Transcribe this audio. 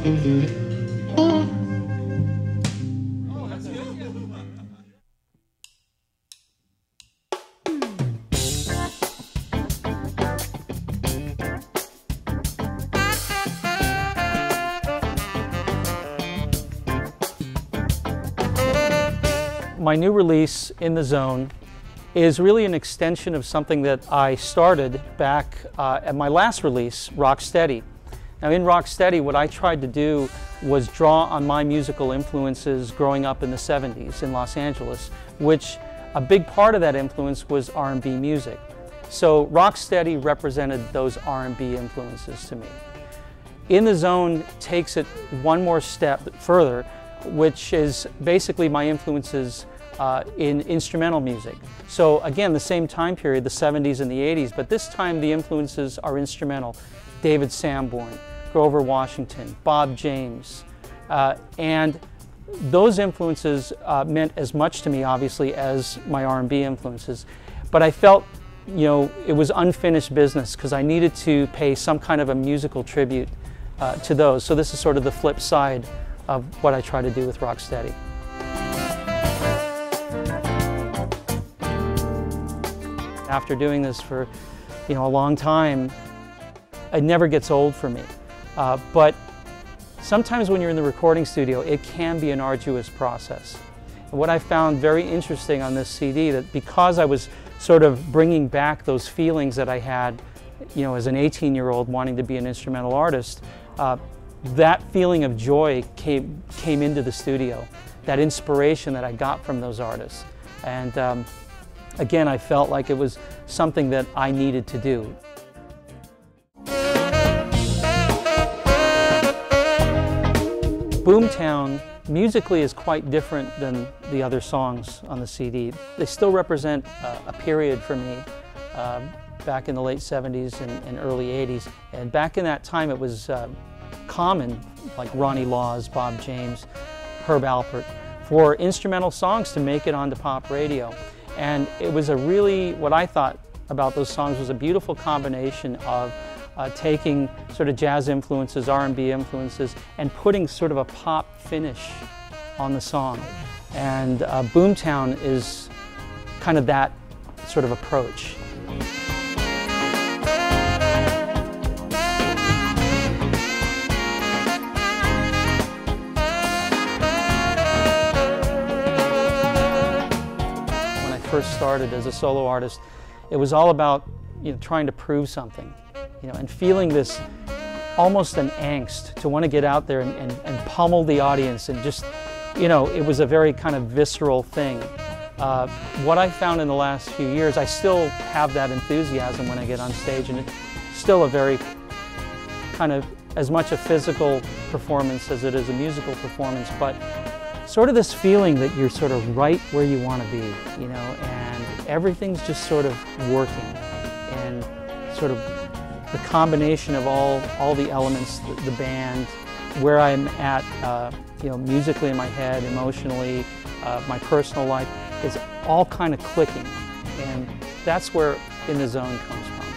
My new release, In the Zone, is really an extension of something that I started back at my last release, Rocksteady. Now in Rocksteady, what I tried to do was draw on my musical influences growing up in the 70s in Los Angeles, which a big part of that influence was R&B music. So Rocksteady represented those R&B influences to me. In the Zone takes it one more step further, which is basically my influences in instrumental music. So again, the same time period, the 70s and the 80s, but this time the influences are instrumental. David Sanborn, Grover Washington, Bob James, and those influences meant as much to me, obviously, as my R&B influences. But I felt, you know, it was unfinished business because I needed to pay some kind of a musical tribute to those. So this is sort of the flip side of what I try to do with Rocksteady. After doing this for, you know, a long time, it never gets old for me. But sometimes when you're in the recording studio, it can be an arduous process. And what I found very interesting on this CD, that because I was sort of bringing back those feelings that I had, you know, as an 18-year-old wanting to be an instrumental artist, that feeling of joy came into the studio, that inspiration that I got from those artists. And again, I felt like it was something that I needed to do. Boomtown musically is quite different than the other songs on the CD. They still represent a period for me back in the late 70s and early 80s. And back in that time it was common, like Ronnie Laws, Bob James, Herb Alpert, for instrumental songs to make it onto pop radio. And it was a really, what I thought about those songs was a beautiful combination of taking sort of jazz influences, R&B influences, and putting sort of a pop finish on the song. And Boomtown is kind of that sort of approach. First started as a solo artist, it was all about, you know, trying to prove something, you know, and feeling this almost an angst to want to get out there and pummel the audience, and just, you know, it was a very kind of visceral thing. What I found in the last few years, I still have that enthusiasm when I get on stage, and it's still a very kind of as much a physical performance as it is a musical performance, but sort of this feeling that you're sort of right where you want to be, you know, and everything's just sort of working, and sort of the combination of all the elements, the band, where I'm at, you know, musically in my head, emotionally, my personal life, is all kind of clicking, and that's where In the Zone comes from.